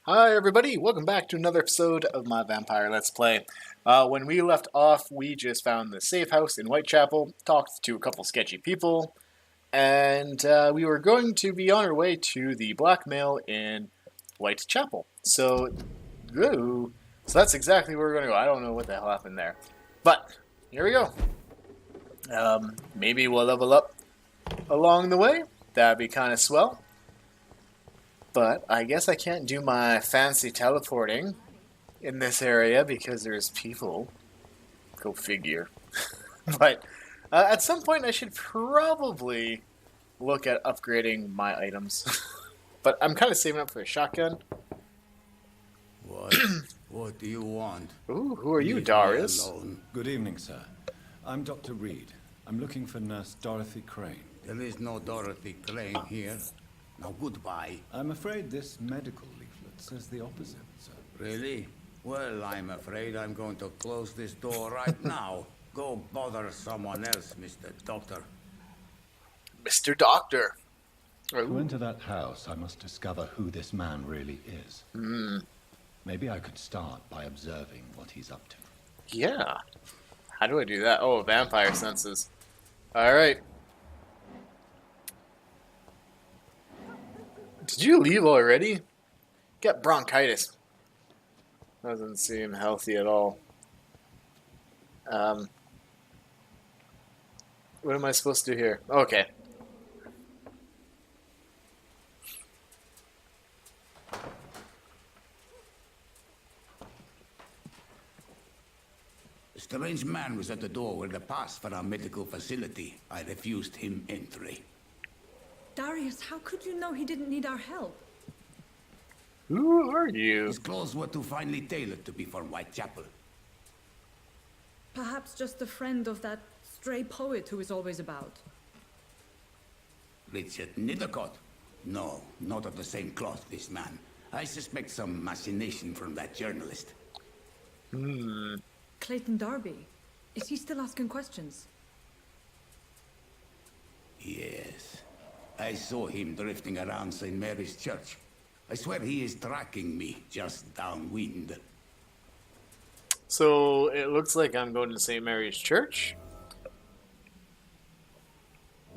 Hi everybody, welcome back to another episode of my Vampire Let's Play. When we left off, we just found the safe house in Whitechapel, talked to a couple sketchy people, and we were going to be on our way to the blackmail in Whitechapel. So that's exactly where we're going to go. I don't know what the hell happened there. But, here we go. Maybe we'll level up along the way. That'd be kind of swell. But I guess I can't do my fancy teleporting in this area because there's people. Go figure. But at some point I should probably look at upgrading my items. But I'm kind of saving up for a shotgun. What? What do you want? Ooh, who are you, Leave me Darius? alone. Good evening, sir. I'm Dr. Reid. I'm looking for Nurse Dorothy Crane. There is no Dorothy Crane here. Now goodbye. I'm afraid this medical leaflet says the opposite, sir. Really? Well, I'm afraid I'm going to close this door right now. Go bother someone else, Mr. Doctor. Mr. Doctor. To enter that house, I must discover who this man really is. Maybe I could start by observing what he's up to. Yeah. How do I do that? Oh, vampire senses. Alright. Did you leave already? Got bronchitis. Doesn't seem healthy at all. What am I supposed to do here? Okay. A strange man was at the door with a pass for our medical facility. I refused him entry. Darius, how could you know he didn't need our help? Who are you? His clothes were too finely tailored to be from Whitechapel. Perhaps just a friend of that stray poet who is always about. Richard Nithercott? No, not of the same cloth, this man. I suspect some machination from that journalist. Clayton Darby. Is he still asking questions? Yes. I saw him drifting around St. Mary's Church. I swear he is tracking me just downwind. So, it looks like I'm going to St. Mary's Church?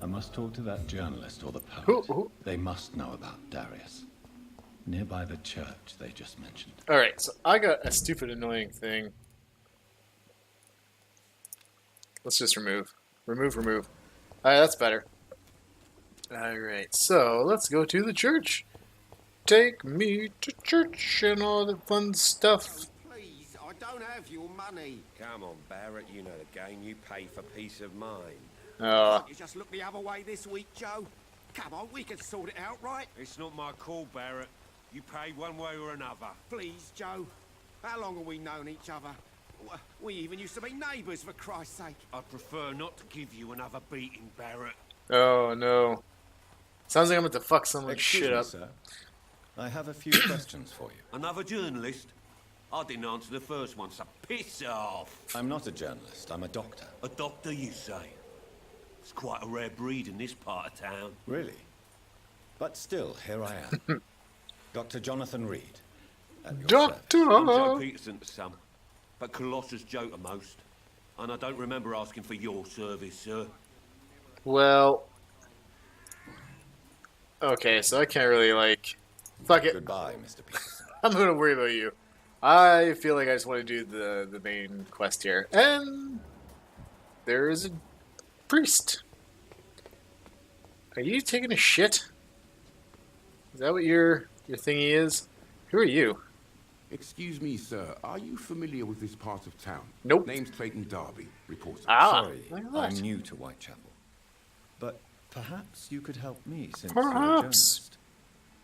I must talk to that journalist or the poet. Who? They must know about Darius. Nearby the church they just mentioned. Alright, so I got a stupid annoying thing. Let's just remove. Remove. Alright, that's better. Alright, so let's go to the church. Take me to church and all the fun stuff. Please, I don't have your money. Come on, Barrett, you know the game. You pay for peace of mind. Oh, You just look the other way this week, Joe. Come on, we can sort it out, right? It's not my call, Barrett. You pay one way or another. Please, Joe. How long have we known each other? We even used to be neighbours, for Christ's sake. I'd prefer not to give you another beating, Barrett. oh no. Sounds like I'm about to fuck someone's Excuse shit me, up. sir. I have a few questions for you. Another journalist? I didn't answer the first one, so piss off. I'm not a journalist. I'm a doctor. A doctor, you say? It's quite a rare breed in this part of town. Really? But still, here I am. Dr. Johnathan Reid. At your Doctor! service. I'm Joe Peterson to some, but Colossus Joe to most. And I don't remember asking for your service, sir. Well... Okay, so I can't really, like... Fuck it. Goodbye, Mr. Peterson. I'm gonna worry about you. I feel like I just want to do the main quest here. And... there is a priest. Are you taking a shit? Is that what your thingy is? Who are you? Excuse me, sir. Are you familiar with this part of town? Nope. Name's Clayton Darby, reporter. Sorry, look at I'm that. new to Whitechapel. But perhaps you could help me since Perhaps. you're a journalist.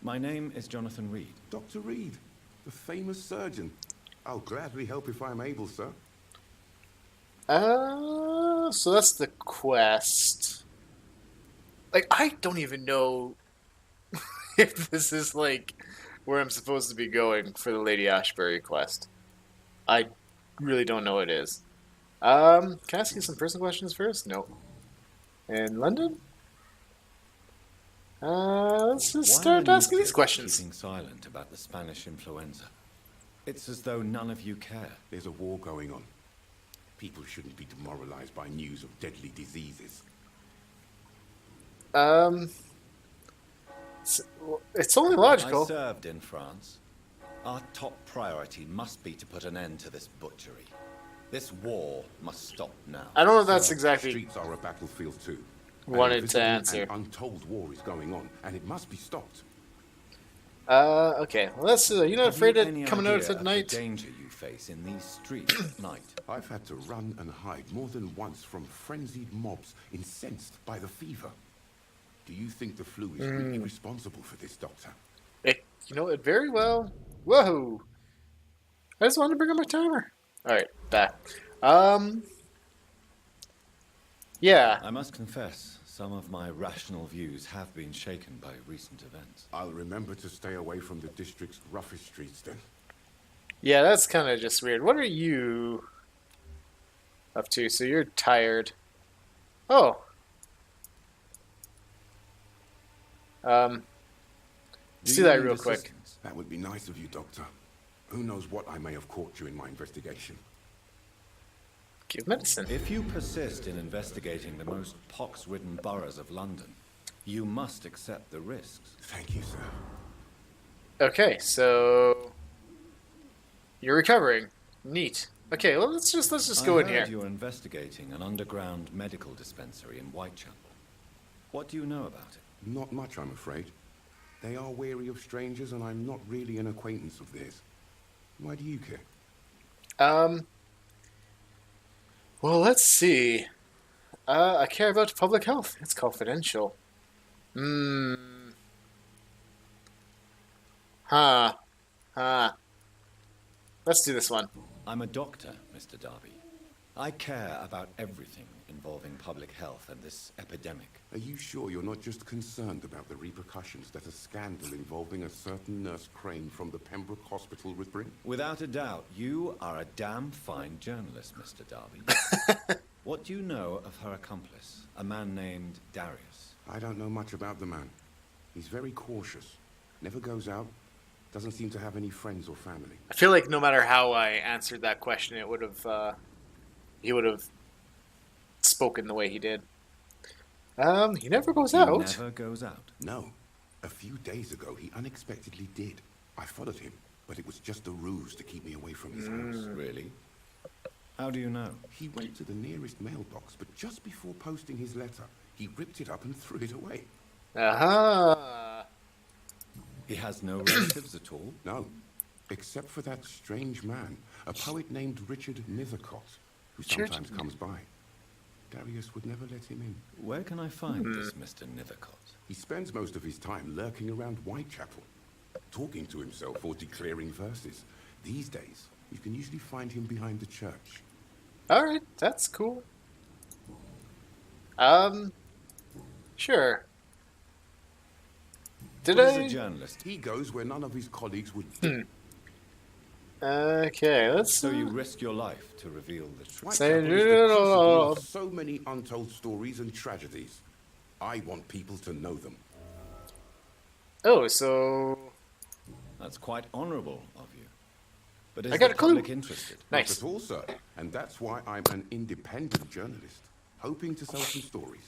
My name is Johnathan Reid. Dr. Reid, the famous surgeon. I'll gladly help if I'm able, sir. So that's the quest. Like, I don't even know if this is, like, where I'm supposed to be going for the Lady Ashbury quest. I really don't know what it is. Can I ask you some personal questions first? No. In London? Let's just Why start are you asking these kids questions. keeping silent about the Spanish influenza? It's as though none of you care. There's a war going on. People shouldn't be demoralized by news of deadly diseases. It's only I logical. served in France. Our top priority must be to put an end to this butchery. This war must stop now. I don't know if that's Sir, exactly streets are a battlefield too. wanted And to visibly answer. An untold war is going on, and it must be stopped. Okay. Well, that's you're not Have afraid you of any coming out idea at night? the danger you face in these streets at night? I've had to run and hide more than once from frenzied mobs incensed by the fever. Do you think the flu is really responsible for this, Doctor? It very well. Whoa! I just wanted to bring up my timer. All right, back. Yeah. I must confess, some of my rational views have been shaken by recent events. I'll remember to stay away from the district's roughest streets then. Yeah, that's kind of just weird. What are you up to? So you're tired. Oh. Do See you that need real quick. assistance? That would be nice of you, Doctor. Who knows what I may have caught during my investigation. Give medicine. If you persist in investigating the most pox-ridden boroughs of London, you must accept the risks. Thank you, sir. Okay, so you're recovering. Neat. Okay, well let's just go in I here. heard you're investigating an underground medical dispensary in Whitechapel. What do you know about it? Not much, I'm afraid. They are wary of strangers, and I'm not really an acquaintance of theirs. Why do you care? Well, let's see. I care about public health. It's confidential. Huh. Let's do this one. I'm a doctor, Mr. Darby. I care about everything involving public health and this epidemic. Are you sure you're not just concerned about the repercussions that a scandal involving a certain Nurse Crane from the Pembroke Hospital would bring? Without a doubt, you are a damn fine journalist, Mr. Darby. What do you know of her accomplice, a man named Darius? I don't know much about the man. He's very cautious. Never goes out. Doesn't seem to have any friends or family. I feel like no matter how I answered that question, it would have he would have spoken the way he did. He never goes He out. never goes out. No. A few days ago, he unexpectedly did. I followed him, but it was just a ruse to keep me away from his house. Really? How do you know? He went to the nearest mailbox, but just before posting his letter, he ripped it up and threw it away. Uh-huh. He has no relatives at all? No, except for that strange man, a poet named Richard Nethercott, who sometimes comes by. Darius would never let him in. Where can I find this Mr. Nethercott? He spends most of his time lurking around Whitechapel, talking to himself or declaring verses. These days, you can usually find him behind the church. Alright, that's cool. Sure. Did What is I? a journalist? He goes where none of his colleagues would do. Okay, let's. So you risk your life to reveal the truth. Say Whitechapel is the it crucible all. of so many untold stories and tragedies. I want people to know them. Oh, so That's quite honourable of you. But is I got the a clue. public interested? Nice. Not at all, sir. And that's why I'm an independent journalist, hoping to sell some stories.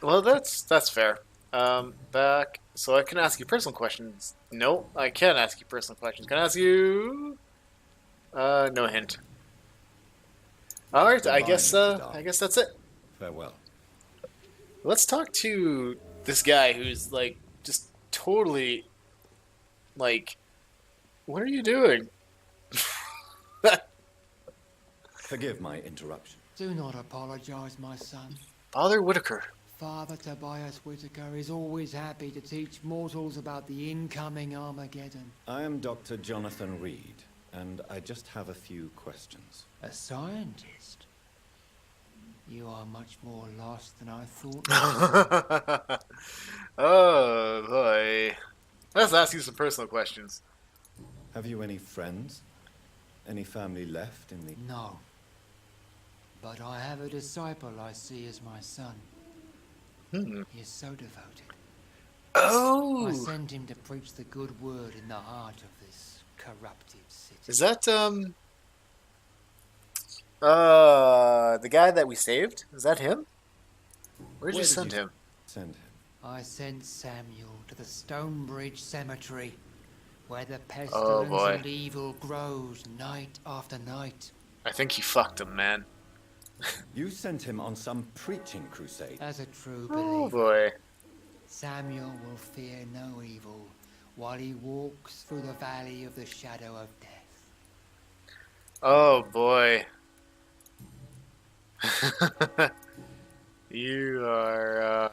Well, that's fair. Back. So I can ask you personal questions. No, I can't ask you personal questions. Can I ask you? No hint. All right. I Goodbye, guess. Mr. Dark. I guess that's it. Farewell. Let's talk to this guy who's like just totally like. What are you doing? Forgive my interruption. Do not apologize, my son. Father Whitaker. Father Tobias Whitaker is always happy to teach mortals about the incoming Armageddon. I am Dr. Johnathan Reid, and I just have a few questions. A scientist? You are much more lost than I thought. Oh boy. Let's ask you some personal questions. Have you any friends? Any family left in the... No. But I have a disciple I see as my son. He is so devoted. Oh! I sent him to preach the good word in the heart of this corrupted city. Is that, the guy that we saved? Is that him? Where'd you send him? Send him. I sent Samuel to the Stonebridge Cemetery, where the pestilence boy. and evil grows night after night. I think he fucked him, man. You sent him on some preaching crusade. As a true Oh, believer, boy. Samuel will fear no evil while he walks through the valley of the shadow of death. Oh, boy. You are,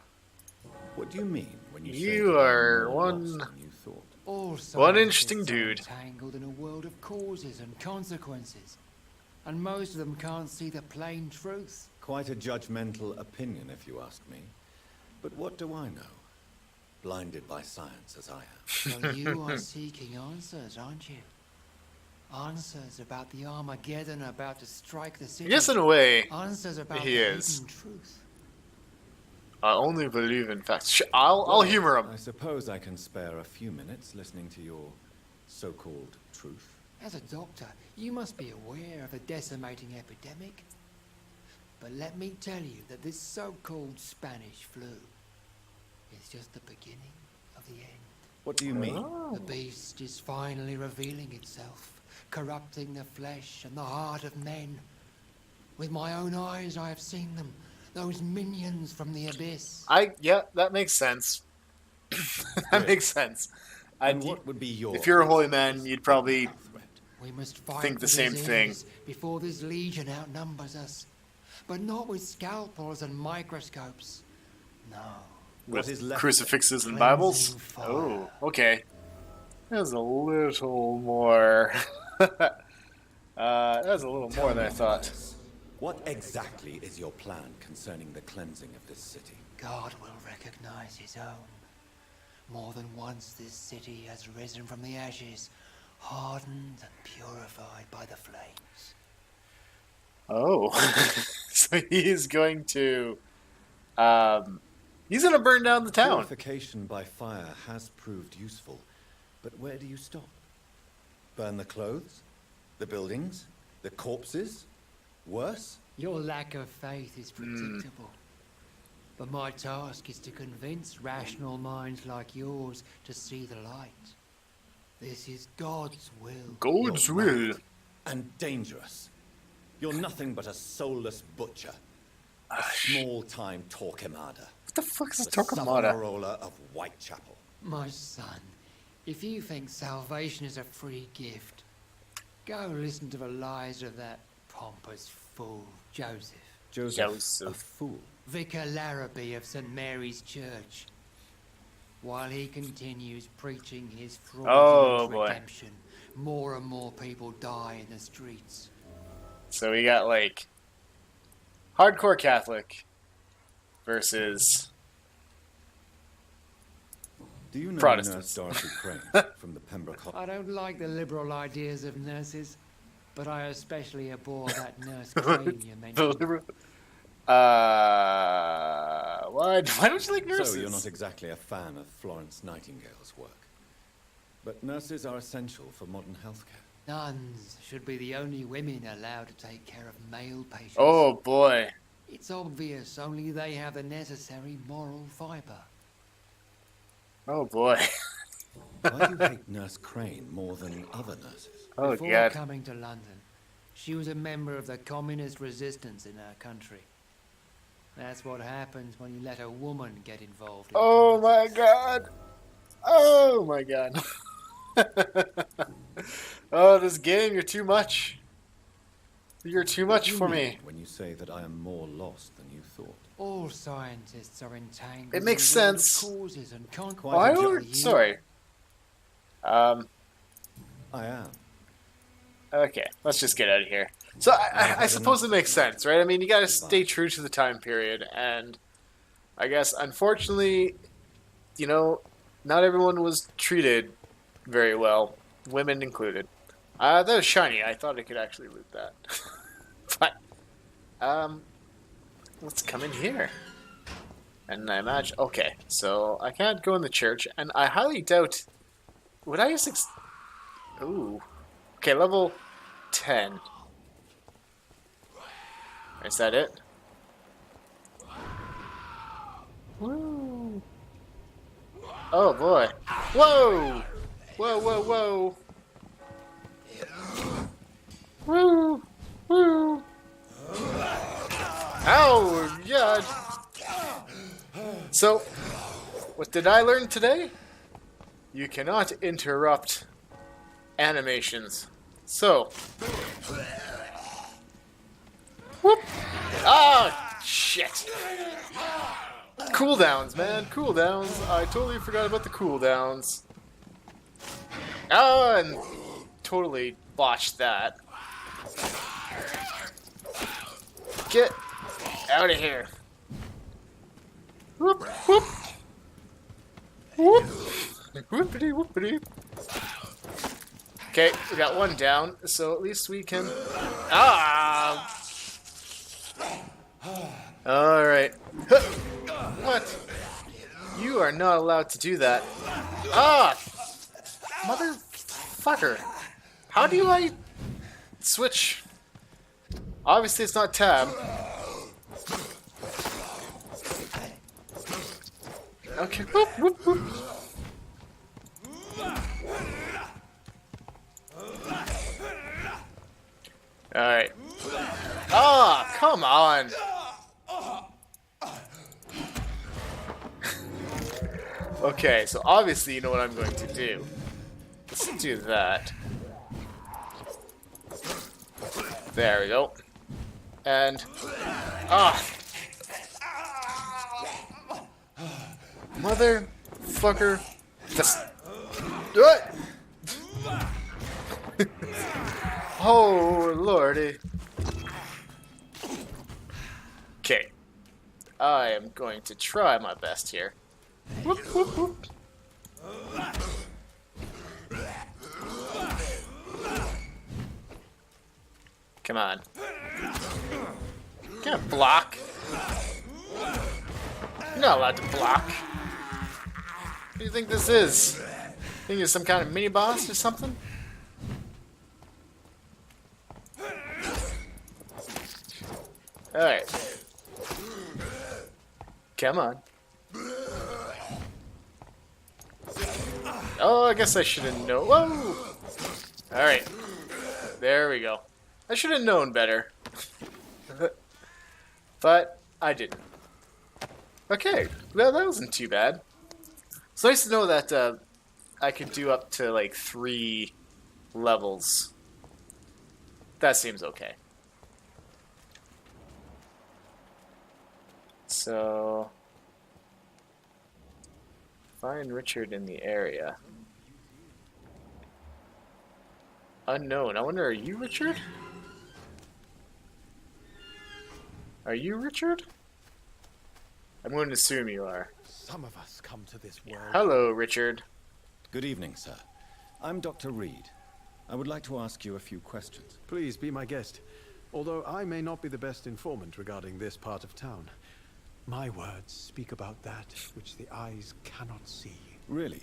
What do you mean when you say You that are I'm more one- lost than you thought? All One scientists interesting are dude. entangled in a world of causes and consequences, and most of them can't see the plain truth. Quite a judgmental opinion, if you ask me. But what do I know? Blinded by science as I am. So you are seeking answers, aren't you? Answers about the Armageddon about to strike the city. yes, in a way, Answers about he the is. hidden truth. I only believe in facts. I'll humor him. I suppose I can spare a few minutes listening to your so-called truth. As a doctor, you must be aware of the decimating epidemic. But let me tell you that this so-called Spanish flu is just the beginning of the end. What do you mean? The beast is finally revealing itself, corrupting the flesh and the heart of men. With my own eyes I have seen them, those minions from the abyss. Yeah, that makes sense. That makes sense. And what would be your... If you're a holy man, you'd probably threat? We must fight think the for same this thing. illness before this legion outnumbers us. But not with scalpels and microscopes. No. What is with left crucifixes and Cleansing Bibles. fire. Oh, okay. There's a little more. That's a little more than I thought. What exactly is your plan concerning the cleansing of this city? God will recognize his own. More than once this city has risen from the ashes, hardened and purified by the flames. Oh, so he's going to, he's going to burn down the town. Purification by fire has proved useful, but where do you stop? Burn the clothes? The buildings? The corpses? Worse? Your lack of faith is predictable. But my task is to convince rational minds like yours to see the light. This is God's will. God's You're will. mad and dangerous. You're nothing but a soulless butcher. A small-time Torquemada. What the fuck is a The Torquemada? Savonarola of Whitechapel. My son, if you think salvation is a free gift, go listen to the lies of that pompous fool, Joseph. Joseph, a fool. Vicar Larrabee of St. Mary's Church. While he continues preaching his fraudulent boy. redemption, more and more people die in the streets. So we got like hardcore Catholic versus Do you know Protestants. Nurse Dorothy Crane from the Pembroke Hospital? I don't like the liberal ideas of nurses, but I especially abhor that nurse Crane you mentioned. why don't you like nurses? So you're not exactly a fan of Florence Nightingale's work. But nurses are essential for modern healthcare. Nuns should be the only women allowed to take care of male patients. Oh boy. It's obvious only they have the necessary moral fibre. Oh boy. Why do you hate Nurse Crane more than other nurses? Oh Before god. coming to London, she was a member of the communist resistance in our country. That's what happens when you let a woman get involved in Oh my politics. god. Oh my god. Oh, this game, you're too much. You're too much for me. When you say that I am more lost than you thought. All scientists are entangled It makes in a world of sense. causes and Why Why would would... Sorry. I am. Okay, let's just get out of here. So I suppose it makes sense, right? I mean, you gotta stay true to the time period, and I guess, unfortunately, you know, not everyone was treated very well, women included. That was shiny. I thought I could actually loot that. But, let's come in here. And I imagine... Okay, so I can't go in the church, and I highly doubt... Would I use... Ooh. Okay, level 10. Is that it? Woo! Oh boy. Whoa! Whoa, whoa, whoa! Woo! Woo! Ow! Yeah! So, what did I learn today? You cannot interrupt animations. So... Whoop! Ah! Shit! Cooldowns, man. Cooldowns. I totally forgot about the cooldowns. Oh, and totally botched that. Get out of here. Whoop, whoop. Whoop. Whoopity, whoopity. Okay, we got one down, so at least we can... Ah! Alright. What? You are not allowed to do that. Ah! Motherfucker. How do I switch? Obviously it's not tab. Okay. Whoop, whoop, whoop. Alright. Ah, come on. Okay, so obviously you know what I'm going to do. Let's do that. There we go. And... Ah! Motherfucker. Just... What? Oh, lordy. Okay. I am going to try my best here. Whoop, whoop, whoop. Come on. Can't block. You're not allowed to block. What do you think this is? Think it's some kind of mini boss or something? Alright. Come on. Oh, I guess I should have known. Whoa! Alright. There we go. I should have known better. But I didn't. Okay. Well, that wasn't too bad. It's nice to know that I could do up to like 3 levels. That seems okay. So... Find Richard in the area. Unknown. I wonder, are you Richard? Are you Richard? I'm going to assume you are. Some of us come to this world. Hello, Richard. Good evening, sir. I'm Dr. Reid. I would like to ask you a few questions. Please be my guest. Although I may not be the best informant regarding this part of town, my words speak about that which the eyes cannot see. Really?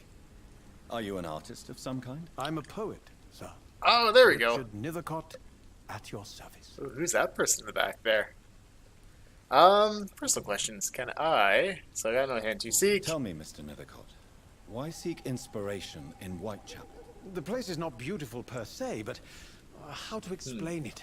Are you an artist of some kind? I'm a poet, sir. Oh, there we go. Richard Nethercott, at your service. Ooh, who's that person in the back there? Personal questions. Can I? So I got no hand to seek. Tell me, Mr. Nethercott, why seek inspiration in Whitechapel? The place is not beautiful per se, but how to explain it?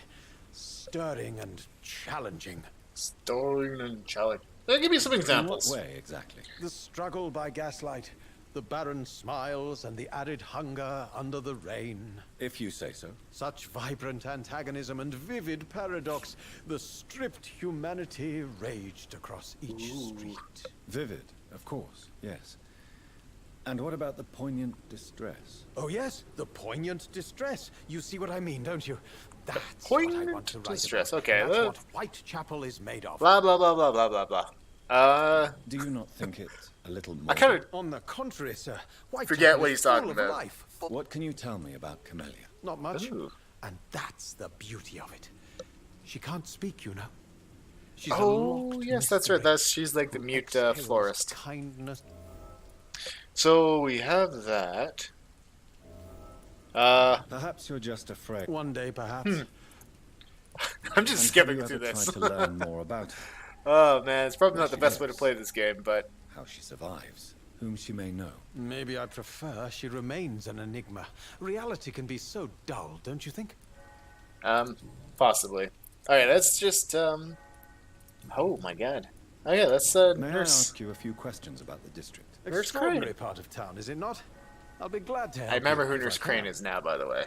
Stirring and challenging. Stirring and challenging. Give me some examples. In what way, exactly? The struggle by gaslight, the barren smiles, and the arid hunger under the rain. If you say so. Such vibrant antagonism and vivid paradox, the stripped humanity raged across each street. Vivid, of course, yes. And what about the poignant distress? Oh yes, the poignant distress. You see what I mean, don't you? That's poignant what I want to write distress. about. Okay, That's what Whitechapel is made of. Blah blah blah blah blah blah blah. Do you not think it's a little more? I kind of On the contrary, sir. forget what is he's talking full of about. life. What can you tell me about Camellia? Not much. Ooh. And that's the beauty of it. She can't speak, you know. She's a Oh, locked yes, that's right. mystery. She's like the Who mute exhales florist. Kindness. So we have that. Perhaps you're just afraid. One day, perhaps. I'm just And skipping have you through ever this. tried to learn more about her? Oh man, it's probably Where not the she best way to lives. play this game, but How she survives? Whom she may know? Maybe I prefer she remains an enigma. Reality can be so dull, don't you think? possibly. All right, let's just Oh my god. Oh yeah, that's May I nurse. ask you a few questions about the district? Nurse Extraordinary Crane. part of town, is it not? I'll be glad to help I remember you who if Nurse I Crane can. is now, by the way.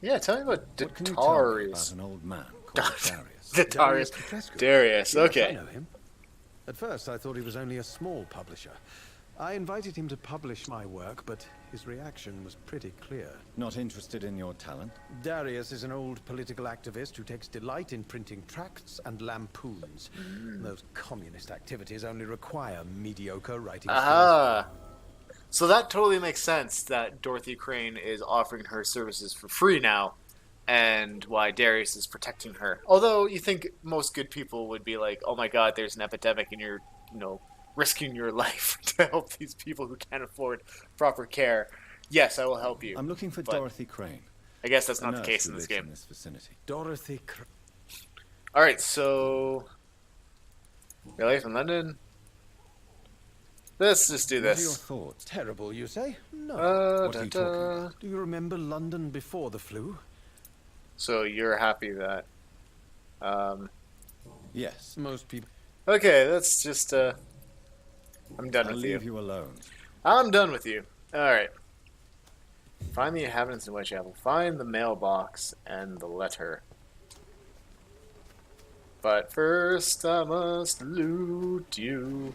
Yeah, tell me about What can you tell me about Darius. an old man called Darius? Darius. Petrescu. Darius. Yes, I Okay. know him. At first, I thought he was only a small publisher. I invited him to publish my work, but his reaction was pretty clear. Not interested in your talent? Darius is an old political activist who takes delight in printing tracts and lampoons. Those communist activities only require mediocre writing skills. Aha. So that totally makes sense that Dorothy Crane is offering her services for free now, and why Darius is protecting her. Although you think most good people would be like, "Oh my God, there's an epidemic, and you're, risking your life to help these people who can't afford proper care." Yes, I will help you. I'm looking for But Dorothy Crane. I guess that's a not the nurse case who in this lives game. in this vicinity. Dorothy All right, so your life in London. Let's just do What are your this. thoughts? Terrible, you say? No. What are you talking about? Do you remember London before the flu? So you're happy that. Yes. Most people. Okay, let's just. I'm done I'll with leave you. you alone. I'm done with you. All right. Find the inhabitants in Whitechapel. Find the mailbox and the letter. But first, I must loot you.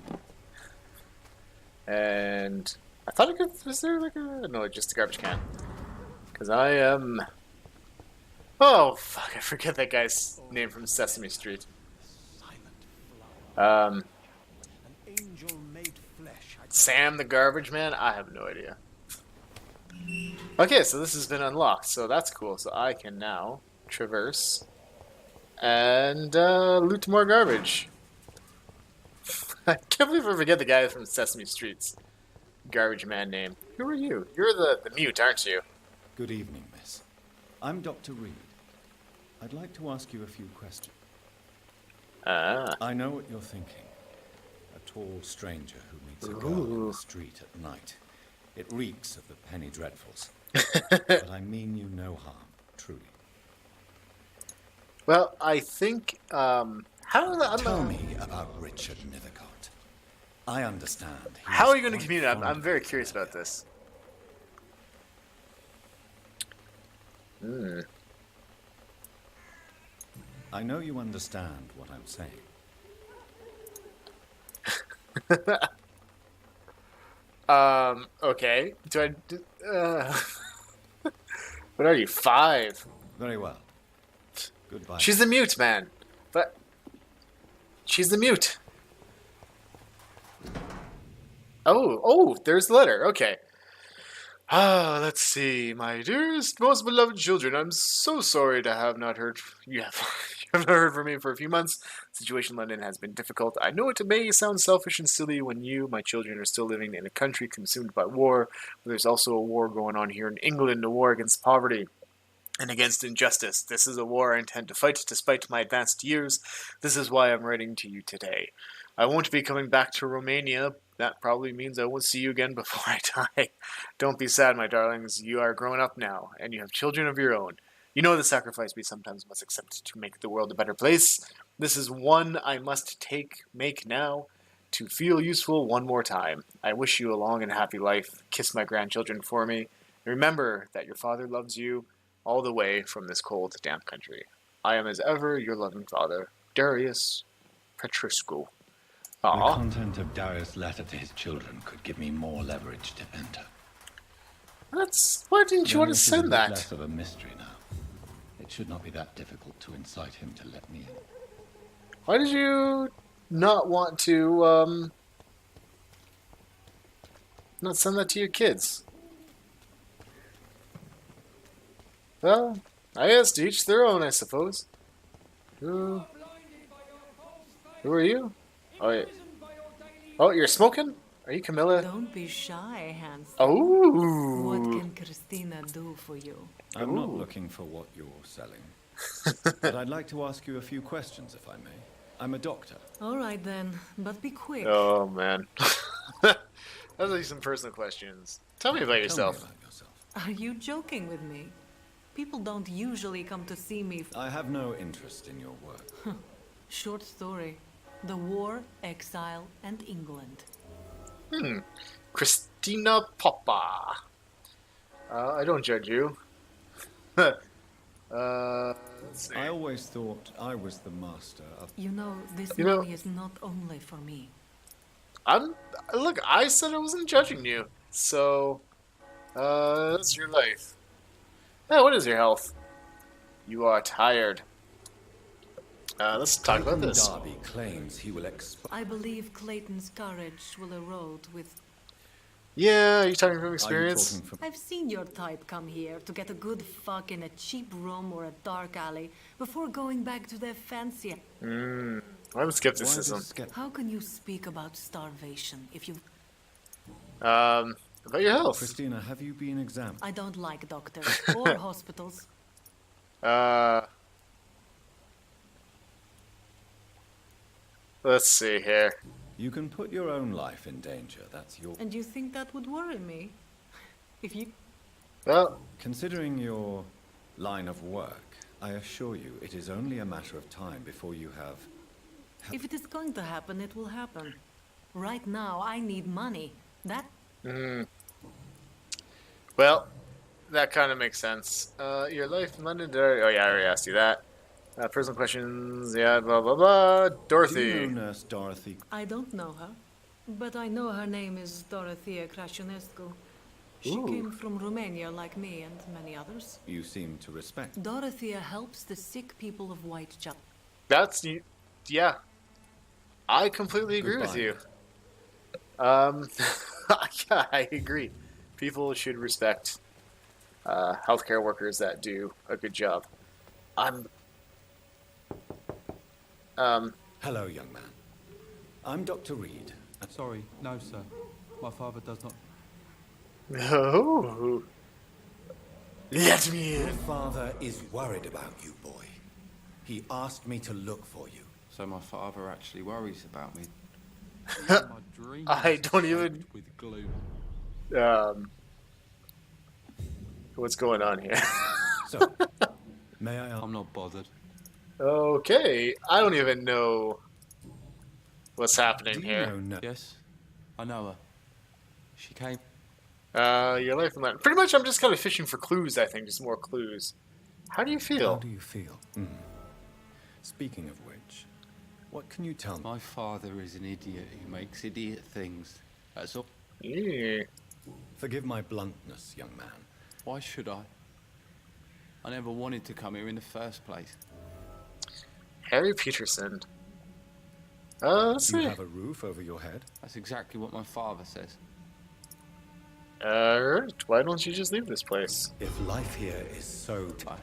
And I thought I could. Was there like a no? Just a garbage can. Because I am. Oh fuck! I forget that guy's name from Sesame Street. An angel made flesh. Sam the Garbage Man? I have no idea. Okay, so this has been unlocked, so that's cool. So I can now traverse and loot more garbage. I can't believe I forget the guy from Sesame Street's Garbage Man name. Who are you? You're the mute, aren't you? Good evening, miss. I'm Dr. Reid. I'd like to ask you a few questions. Ah. I know what you're thinking. A tall stranger who meets a girl in Ooh. the street at night. It reeks of the penny dreadfuls. But I mean you no harm, truly. Well, I think, Tell me about Richard Nethercott. I understand. How are you going to communicate? I'm very curious about this. I know you understand what I'm saying. Okay. What are you, 5? Very well. Goodbye. She's the mute, man. But she's the mute. Oh, there's the letter. Okay. Let's see. My dearest, most beloved children, I'm so sorry to have not heard. You have not heard from me for a few months. The situation in London has been difficult. I know it may sound selfish and silly when you, my children, are still living in a country consumed by war. But there's also a war going on here in England, a war against poverty and against injustice. This is a war I intend to fight despite my advanced years. This is why I'm writing to you today. I won't be coming back to Romania. That probably means I won't see you again before I die. Don't be sad, my darlings. You are grown up now, and you have children of your own. You know the sacrifice we sometimes must accept to make the world a better place. This is one I must make now, to feel useful one more time. I wish you a long and happy life. Kiss my grandchildren for me. Remember that your father loves you all the way from this cold, damp country. I am as ever your loving father, Darius Petrescu. The Aww. content of Darius' letter to his children could give me more leverage to enter. Why didn't you want to Darius is a send bit that? less of a mystery now. It should not be that difficult to incite him to let me in. Why did you not want to, not send that to your kids? Well, I guess to each their own, I suppose. Who are you? Oh, yeah. Oh, you're smoking? Are you Camilla? Don't be shy, handsome. Oh. What can Christina do for you? I'm not looking for what you're selling. But I'd like to ask you a few questions, if I may. I'm a doctor. All right then, but be quick. Oh, man. Those are some personal questions. Tell me about yourself. Tell me about yourself. Are you joking with me? People don't usually come to see me. I have no interest in your work. Short story. The war, exile, and England. Christina Poppa. I don't judge you. Let's see. I always thought I was the master of... You know, this You know- money is not only for me. Look, I said I wasn't judging you. So, that's your life. Oh, what is your health? You are tired. Let's talk about this. Darby claims he will I believe Clayton's courage will erode with... Yeah, are you talking from Are you experience? talking from... I've seen your type come here to get a good fuck in a cheap room or a dark alley before going back to their fancy... I'm Why is skepticism. this How can you speak about starvation if you... About your health. Christina, have you been examined? I don't like doctors or hospitals. Let's see here. You can put your own life in danger. That's your... And you think that would worry me? If you... Well, Considering your line of work, I assure you it is only a matter of time before you have... If it is going to happen, it will happen. Right now, I need money. That... well, that kind of makes sense. Your life in London. Oh yeah, I already asked you that. Personal questions. Yeah, blah blah blah. Do Dorothy. you know Nurse Dorothy? I don't know her. But I know her name is Dorothea Crasionescu. She Ooh. came from Romania like me and many others. You seem to respect. Dorothea helps the sick people of Whitechapel. That's yeah. I completely agree with Goodbye. you. Yeah, I agree. People should respect healthcare workers that do a good job. Hello, young man. I'm Dr. Reid. Sorry, no, sir. My father does not. Oh, let me Your in. father is worried about you, boy. He asked me to look for you. So my father actually worries about me. Even my dreams I are don't even- soaked with gloom. What's going on here? So, may I ask? I'm not bothered. Okay, I don't even know what's Do happening you here. know Nurse? Yes, I know her. She came. Your life in London. Pretty much, I'm just kind of fishing for clues. I think just more clues. How do you How feel? do you feel? Speaking of which, what can you tell me? My father is an idiot who makes idiot things. That's all. Yeah. Forgive my bluntness, young man. Why should I? I never wanted to come here in the first place. Harry Peterson. Let's You see. have a roof over your head? That's exactly what my father says. Alright, why don't you just leave this place? If life here is so... I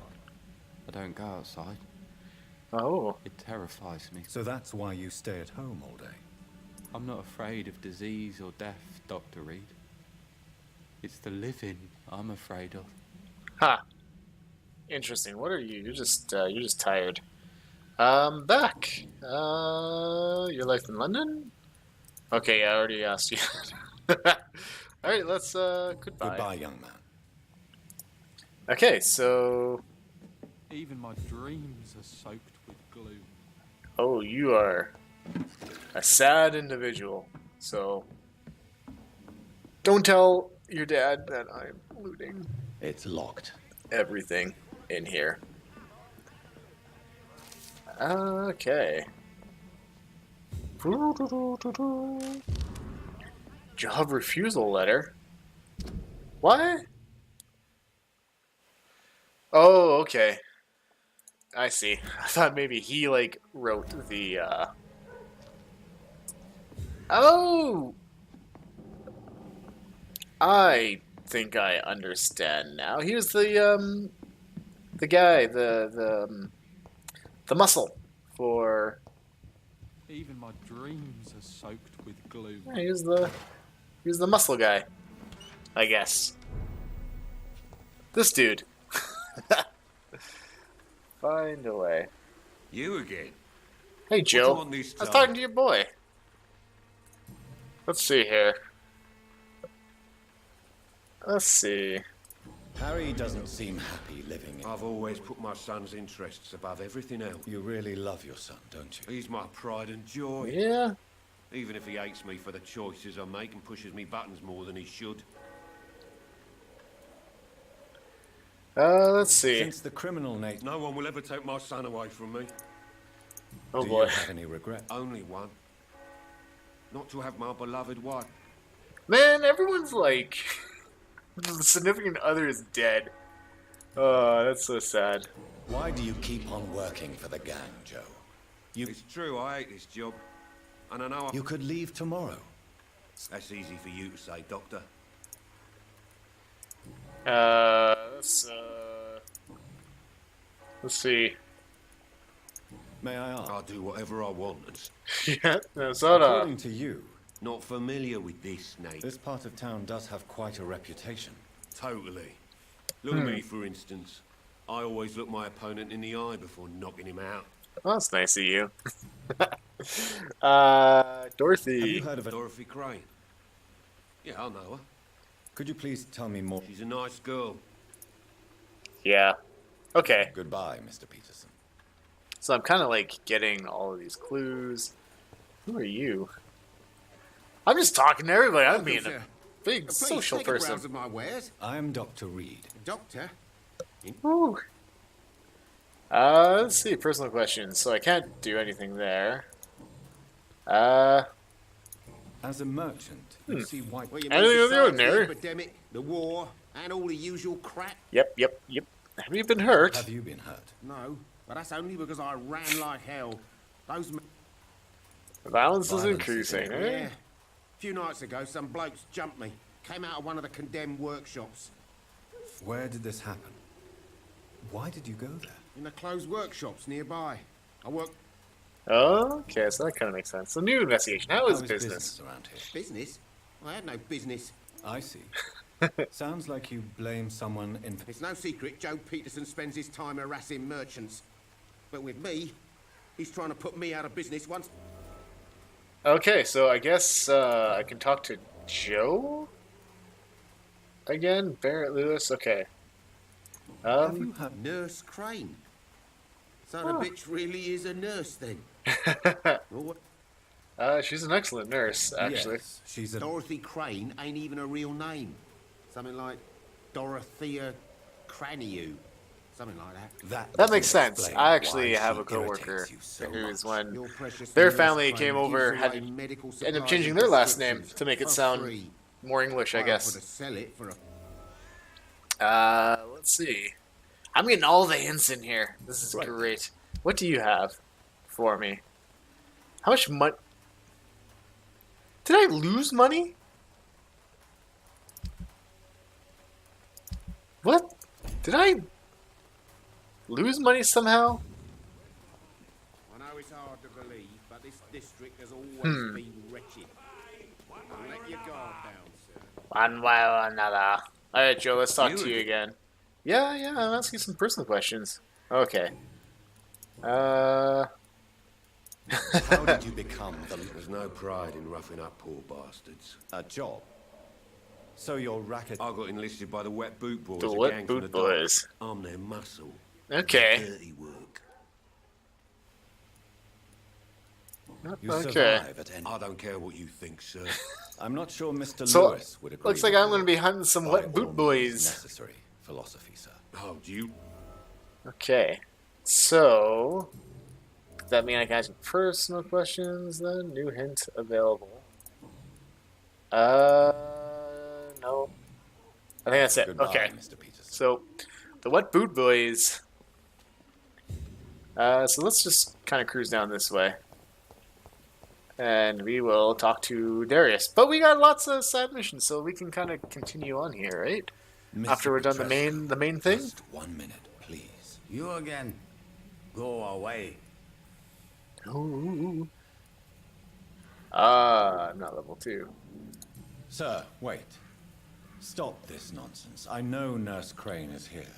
don't go outside. Oh. It terrifies me. So that's why you stay at home all day? I'm not afraid of disease or death, Dr. Reid. It's the living I'm afraid of. Ha. Interesting. What are you? You're just tired. Back. Your life in London? Okay, I already asked you. Alright, let's, goodbye. Goodbye, young man. Okay, so... Even my dreams are soaked with gloom. Oh, you are a sad individual. So... don't tell your dad that I'm looting It's locked. everything in here. Okay. Job refusal letter? What? Oh, okay. I see. I thought maybe he, like, wrote the, Oh! I think I understand now. He was the guy, the muscle for... Even my dreams are soaked with gloom. Yeah, he's the muscle guy, I guess. This dude. Find a way. You again? Hey, What do you Joe. want this I was time? talking to your boy. Let's see here. Let's see. Harry doesn't seem happy living in... I've always put my son's interests above everything else. You really love your son, don't you? He's my pride and joy. Yeah. Even if he hates me for the choices I make and pushes me buttons more than he should. Let's see. Since the criminal nature... No one will ever take my son away from me. Oh Do boy. you have any regret? Only one. Not to have my beloved wife. Man, everyone's like... the significant other is dead. Oh, that's so sad. Why do you keep on working for the gang, Joe? It's true, I hate this job. And I know You could leave tomorrow. That's easy for you to say, Doctor. Let's see. May I ask? I'll do whatever I want. Yeah, no, sort of. According to you, Not familiar with this, Nate. this part of town does have quite a reputation. Totally. Look at me, for instance. I always look my opponent in the eye before knocking him out. Well, that's nice of you. Have Dorothy. you heard of it? Dorothy Crane. Yeah, I know her. Could you please tell me more? She's a nice girl. Yeah. Okay. Goodbye, Mr. Peterson. So I'm kind of like getting all of these clues. Who are you? I'm just talking to everybody. I'm being a big Please, social take a person. browse of my wares. I am Dr. Reid. Doctor? Woo. Let's see. Personal questions. So I can't do anything there. As a merchant, you see white... Well, you Anything mean of the besides the ordinary? epidemic, the war, and all the usual crap? Yep. Have you been hurt? Have you been hurt? No, but that's only because I ran like hell. Those... Violence is Violence increasing, is eh? Yeah. A few nights ago, some blokes jumped me. Came out of one of the condemned workshops. Where did this happen? Why did you go there? In the closed workshops nearby. I work... Okay, so that kind of makes sense. So new investigation. How is How business? around here? Business? I had no business. I see. Sounds like you blame someone in... It's no secret Joe Peterson spends his time harassing merchants. But with me, he's trying to put me out of business once... Okay, so I guess I can talk to Joe again. Barrett Lewis. Okay. Have you had... Nurse Crane. So the bitch really is a nurse then. Well, what- She's an excellent nurse, actually. Yes, she's a... Dorothy Crane ain't even a real name. Something like Dorothea Craniu. Something like that. That makes sense. explain I actually why have she a coworker irritates you so who's much. when Your precious their nurse family Crane came over gives had away to medical end up supplies changing and their last name prescriptions to make it for sound free. more English, I Well, guess. for to sell it for a... Let's see. I'm getting all the hints in here. This is Right. great. What do you have for me? How much money? Did I lose money? What? Did I lose money somehow? I know it's hard to believe, but this district has always Hmm. been wretched. Don't let your guard down, sir. One way or another. Alright, Joe, let's talk You to you again. again. Yeah, I'm asking some personal questions. Okay. How did you become the... There's no pride in roughing up poor bastards. a job? So your racket... I got enlisted by the Wet Boot Boys, The a Wet gang from Boot the dock. Boys. I'm their muscle. Okay. Dirty work. You Okay. survive at any... I don't care what you think, sir. I'm not sure Mr. So, Lewis would agree. looks like with I'm you. going to be hunting some By Wet all Boot means Boys. Necessary philosophy, sir. Oh, do you? Okay. So, does that mean I can ask you personal questions then? New hint available. No. I think that's it. Goodbye, Okay. Mr. Peterson. So, the Wet Boot Boys. So let's just kind of cruise down this way. And we will talk to Darius. But we got lots of side missions, so we can kind of continue on here, right? Mr. After we're done the main thing? Just 1 minute, please. You again. Go away. Ooh. I'm not level 2. Sir, wait. Stop this nonsense. I know Nurse Crane is here.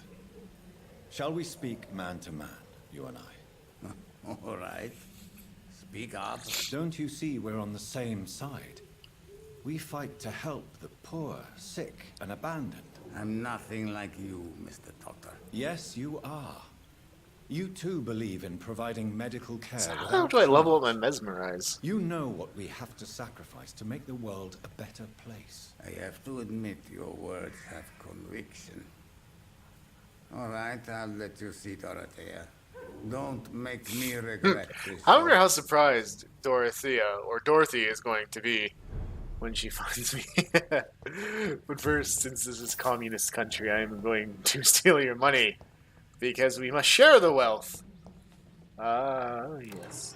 Shall we speak man to man, you and I? All right. Speak up. Don't you see we're on the same side? We fight to help the poor, sick, and abandoned. I'm nothing like you, Mr. Doctor. Yes, you are. You too believe in providing medical care. So how do I level up my mesmerize? You know what we have to sacrifice to make the world a better place. I have to admit your words have conviction. All right, I'll let you see Dorothea. Don't make me regret this. I wonder how surprised Dorothea or Dorothy is going to be when she finds me. But first, since this is a communist country, I am going to steal your money. Because we must share the wealth. Yes.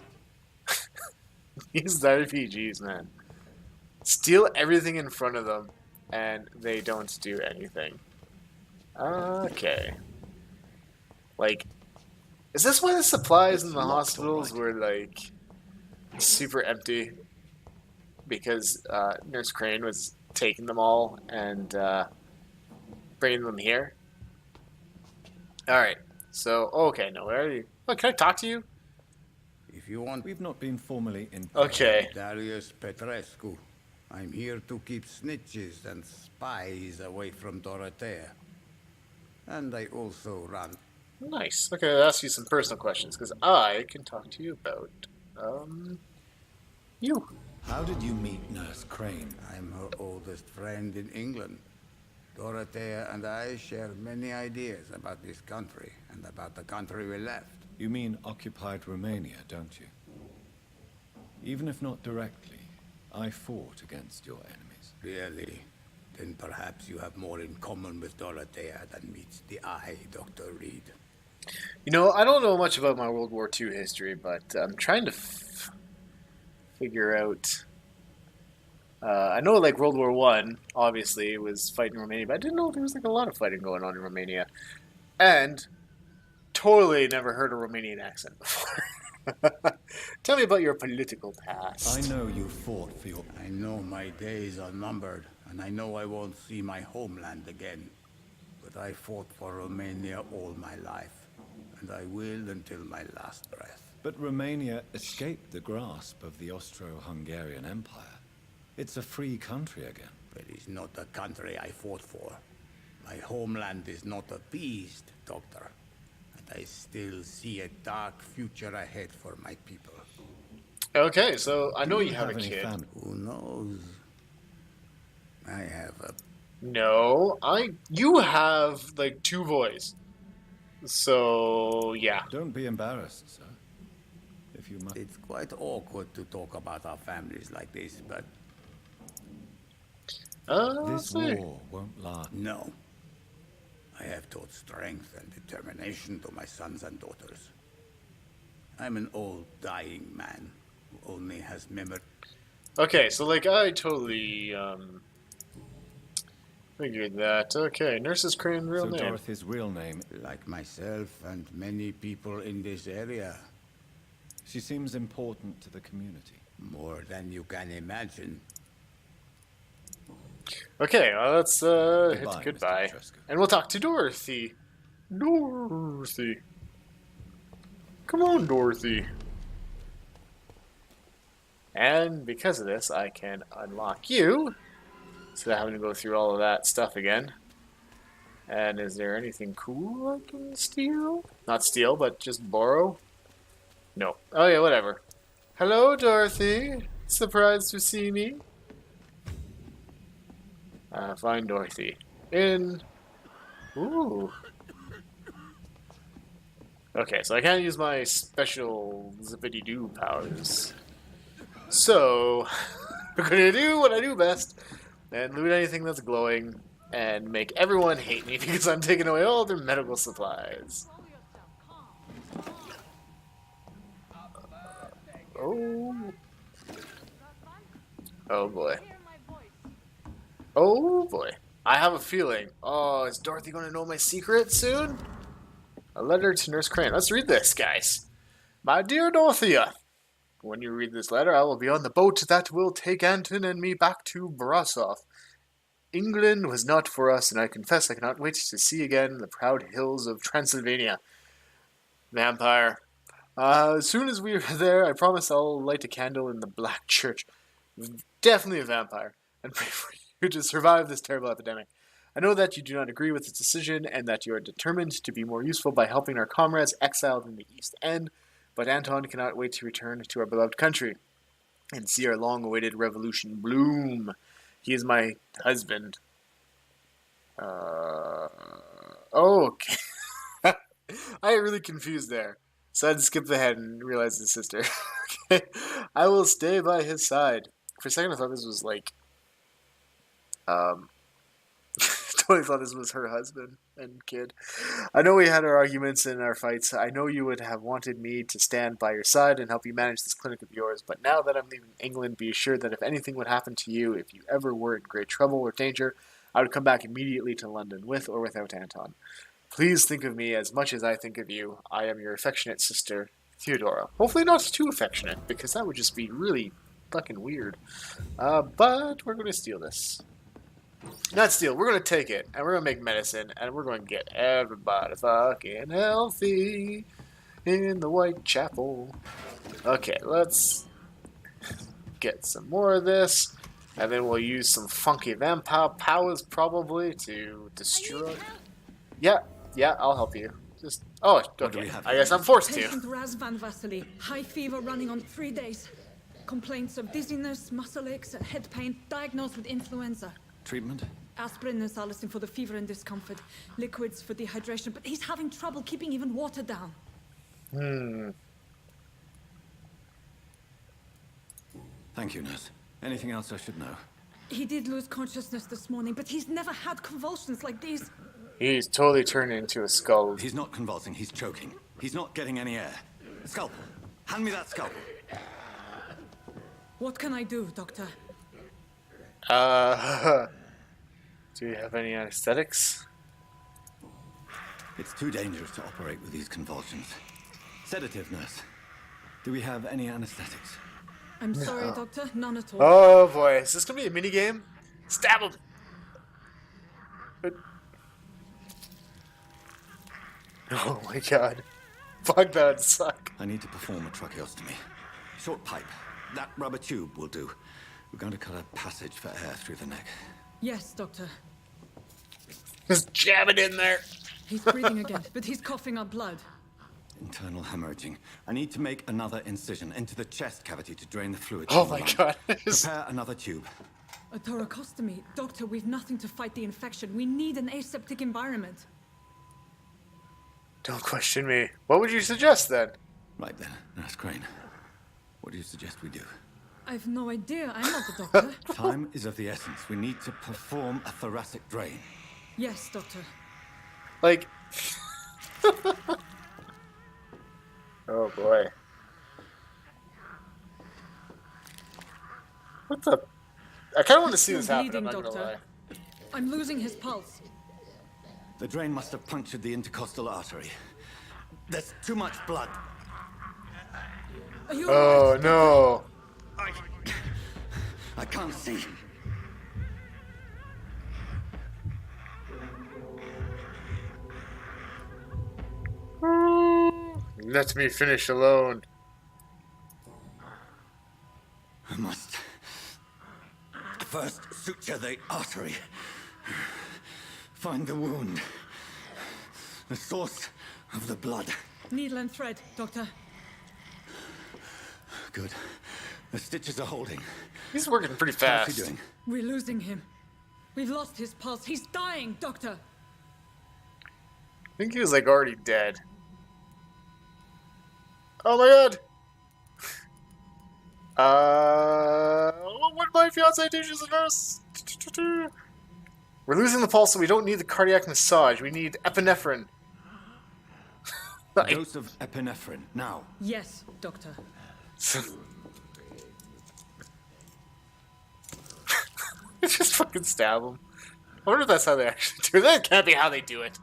These RPGs, man. Steal everything in front of them, and they don't do anything. Okay. Like, is this why the supplies in the hospitals were, like, super empty? Because Nurse Crane was taking them all and bringing them here? Alright, so, okay, no, where are you? Oh, can I talk to you? If you want... We've not been formally in... Okay. Darius Petrescu. I'm here to keep snitches and spies away from Dorothea. And I also run... Nice. Okay, I'll ask you some personal questions, because I can talk to you about, you. How did you meet Nurse Crane? I'm her oldest friend in England. Dorothea and I share many ideas about this country and about the country we left. You mean occupied Romania, don't you? Even if not directly, I fought against your enemies. Really? Then perhaps you have more in common with Dorothea than meets the eye, Dr. Reid. You know, I don't know much about my World War II history, but I'm trying to figure out... I know, like, World War One, obviously, was fighting Romania, but I didn't know there was, like, a lot of fighting going on in Romania. And totally never heard a Romanian accent before. Tell me about your political past. I know you fought for your... I know my days are numbered, and I know I won't see my homeland again. But I fought for Romania all my life, and I will until my last breath. But Romania escaped the grasp of the Austro-Hungarian Empire. It's a free country again. But it's not the country I fought for. My homeland is not appeased, Doctor. And I still see a dark future ahead for my people. Okay, so I know you have a kid. Who knows? I have a... No, you have, like, 2 boys. So, yeah. Don't be embarrassed, sir. If you must... It's quite awkward to talk about our families like this, but... this war won't last. No. I have taught strength and determination to my sons and daughters. I'm an old, dying man who only has memory. Okay, so, like, I totally, figured that. Okay, Nurse's Crane's real name. So Dorothy's real name... Like myself and many people in this area. She seems important to the community. More than you can imagine. Okay, well, let's hit Goodbye, goodbye. Mr. Petrescu. And we'll talk to Dorothy. Dorothy. Come on, Dorothy. And because of this, I can unlock you. Instead of having to go through all of that stuff again. And is there anything cool I can steal? Not steal, but just borrow? No. Oh yeah, whatever. Hello, Dorothy. Surprised to see me? Find Dorothy. In... Ooh. Okay, so I can't use my special zippity-doo powers. So, we're gonna do what I do best, and loot anything that's glowing, and make everyone hate me because I'm taking away all their medical supplies. Oh. Oh boy. Oh boy. I have a feeling. Oh, is Dorothy going to know my secret soon? A letter to Nurse Crane. Let's read this, guys. My dear Dorothea, When you read this letter, I will be on the boat that will take Anton and me back to Brasov. England was not for us, and I confess I cannot wait to see again the proud hills of Transylvania. Vampire. As soon as we are there, I promise I'll light a candle in the Black Church. Definitely a vampire, and pray for you to survive this terrible epidemic. I know that you do not agree with this decision, and that you are determined to be more useful by helping our comrades exiled in the East End, but Anton cannot wait to return to our beloved country and see our long-awaited revolution bloom. He is my husband. Okay. I get really confused there. So I had to skip ahead and realize his sister. Okay. I will stay by his side. For a second I thought this was like... totally thought this was her husband and kid. I know we had our arguments and our fights. I know you would have wanted me to stand by your side and help you manage this clinic of yours, but now that I'm leaving England, be assured that if anything would happen to you, if you ever were in great trouble or danger, I would come back immediately to London, with or without Anton. Please think of me as much as I think of you. I am your affectionate sister, Theodora. Hopefully not too affectionate, because that would just be really fucking weird. But we're going to steal this. Not steal, we're going to take it, and we're going to make medicine, and we're going to get everybody fucking healthy in the Whitechapel. Okay, let's get some more of this, and then we'll use some funky vampire powers probably to destroy... Yeah, I'll help you. Just... Oh, okay, I guess I'm forced to. Patient Raz Van Vasily, high fever running on 3 days. Complaints of dizziness, muscle aches, and head pain, diagnosed with influenza. Treatment? Aspirin and salicin for the fever and discomfort. Liquids for dehydration, but he's having trouble keeping even water down. Thank you, nurse. Anything else I should know? He did lose consciousness this morning, but he's never had convulsions like these. He's totally turned into a skull. He's not convulsing, he's choking. He's not getting any air. Scalpel. Hand me that scalpel. What can I do, Doctor? Do you have any anesthetics? It's too dangerous to operate with these convulsions. Sedative, nurse. Do we have any anesthetics? I'm sorry, Doctor. None at all. Oh boy, is this gonna be a minigame? Stab him! Oh my god. Fuck, that would suck. I need to perform a tracheostomy. Short pipe. That rubber tube will do. We're going to cut a passage for air through the neck. Yes, Doctor. Just jab it in there. He's breathing again, but he's coughing up blood. Internal hemorrhaging. I need to make another incision into the chest cavity to drain the fluid. Oh my god. Prepare another tube. A thoracostomy. Doctor, we've nothing to fight the infection. We need an aseptic environment. Don't question me. What would you suggest then? Right then, Nurse Crane. What do you suggest we do? I've no idea. I'm not the doctor. Time is of the essence. We need to perform a thoracic drain. Yes, Doctor. Like... Oh boy. What the... I kind of want to see this happen, I'm not gonna lie. I'm losing his pulse. The drain must have punctured the intercostal artery. There's too much blood. Are you Oh right? no. I can't see. Let me finish alone. I must first suture the artery. Find the wound. The source of the blood. Needle and thread, Doctor. Good. The stitches are holding. He's working pretty fast. How's he doing? We're losing him. We've lost his pulse. He's dying, Doctor. I think he was like already dead. Oh my god! What my fiance teaches a nurse? We're losing the pulse, so we don't need the cardiac massage. We need epinephrine. A dose of epinephrine, now. Yes, Doctor. Just fucking stab him. I wonder if that's how they actually do it. That can't be how they do it.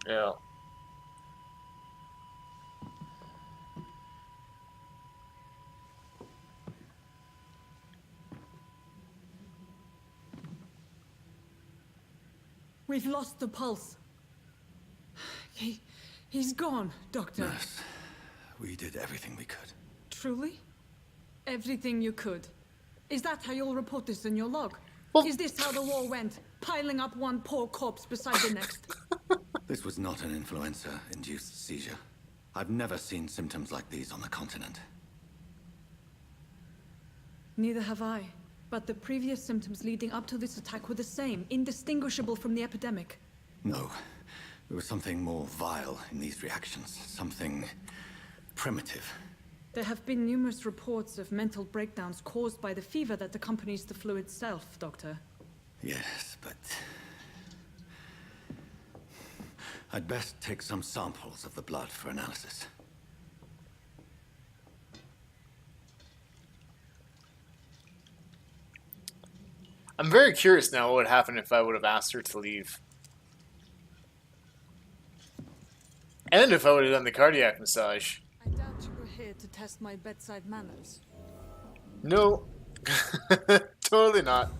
Yeah. We've lost the pulse. He's gone, Doctor. Nurse, we did everything we could. Truly? Everything you could. Is that how you'll report this in your log? Well, is this how the war went? Piling up one poor corpse beside the next? This was not an influenza-induced seizure. I've never seen symptoms like these on the continent. Neither have I. But the previous symptoms leading up to this attack were the same, indistinguishable from the epidemic. No. There was something more vile in these reactions. Something primitive. There have been numerous reports of mental breakdowns caused by the fever that accompanies the flu itself, Doctor. Yes, but... I'd best take some samples of the blood for analysis. I'm very curious now what would happen if I would have asked her to leave. And if I would have done the cardiac massage. I doubt you were here to test my bedside manners. No. Totally not.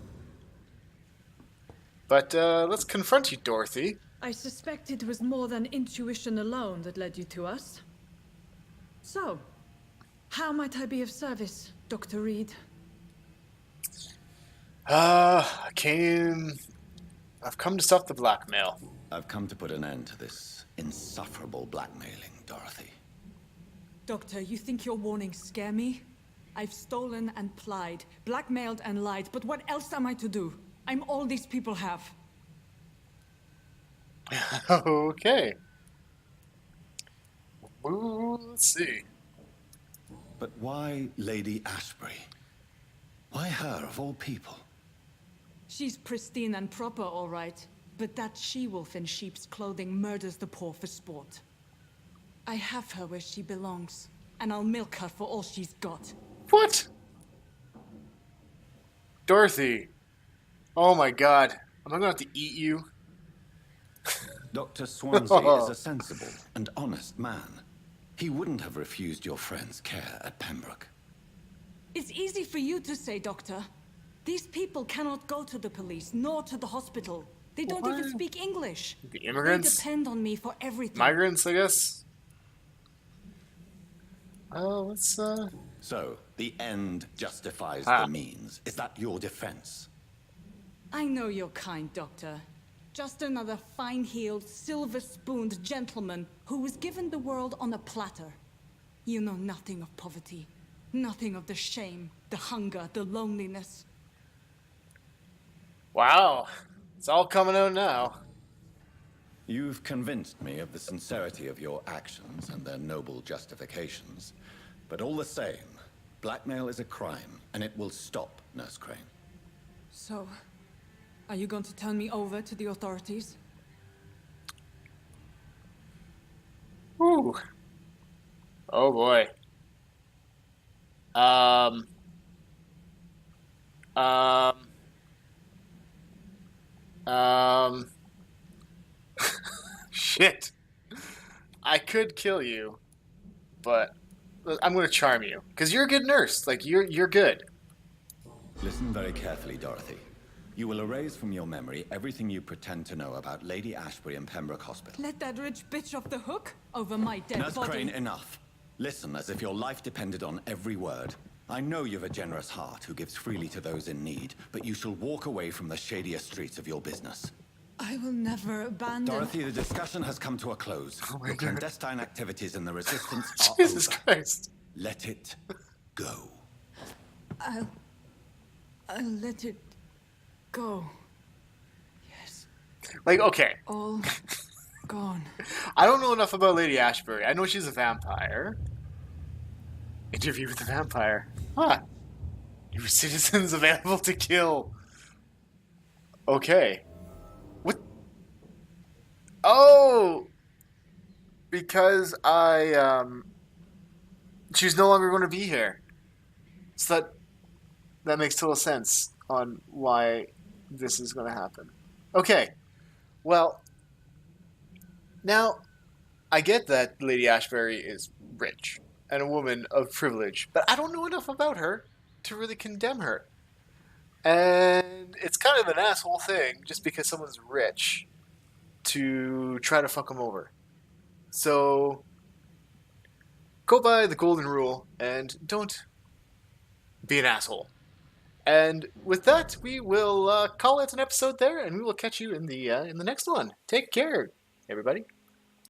But let's confront you, Dorothy. I suspect it was more than intuition alone that led you to us. So, how might I be of service, Dr. Reid? I've come to stop the blackmail. I've come to put an end to this insufferable blackmailing, Dorothy. Doctor, you think your warnings scare me? I've stolen and plied, blackmailed and lied, but what else am I to do? I'm all these people have. Okay. Ooh, let's see. But why Lady Ashbury? Why her, of all people? She's pristine and proper, all right. But that she-wolf in sheep's clothing murders the poor for sport. I have her where she belongs, and I'll milk her for all she's got. What? Dorothy. Oh my god. Am I gonna have to eat you? Dr. Swansea is a sensible and honest man. He wouldn't have refused your friend's care at Pembroke. It's easy for you to say, Doctor. These people cannot go to the police, nor to the hospital. They don't even speak English. The immigrants? They depend on me for everything. Migrants, I guess? Let's, So, the end justifies the means. Is that your defense? I know you're kind, Doctor. Just another fine-heeled, silver-spooned gentleman who was given the world on a platter. You know nothing of poverty. Nothing of the shame, the hunger, the loneliness. Wow. It's all coming out now. You've convinced me of the sincerity of your actions and their noble justifications. But all the same, blackmail is a crime, and it will stop, Nurse Crane. So, are you going to turn me over to the authorities? Ooh. Oh boy. Shit. I could kill you, but I'm gonna charm you because you're a good nurse. Like you're good. Listen very carefully, Dorothy. You will erase from your memory everything you pretend to know about Lady Ashbury and Pembroke Hospital. Let that rich bitch off the hook over my dead Nurse body. Crane, enough. Listen as if your life depended on every word. I know you've a generous heart who gives freely to those in need, but you shall walk away from the shadier streets of your business. I will never abandon... Dorothy, the discussion has come to a close. Your clandestine activities in the Resistance are Jesus over. Christ. Let it go. I'll let it go. Yes. Like, okay. All gone. I don't know enough about Lady Ashbury. I know she's a vampire. Interview with the vampire. Huh. Your citizens available to kill. Okay. What? Oh! Because she's no longer going to be here. So that makes total sense on why this is going to happen. Okay. Well, now, I get that Lady Ashbury is rich and a woman of privilege, but I don't know enough about her to really condemn her. And it's kind of an asshole thing, just because someone's rich, to try to fuck him over. So go by the golden rule and don't be an asshole. And with that, we will call it an episode there, and we will catch you in the next one. Take care, everybody.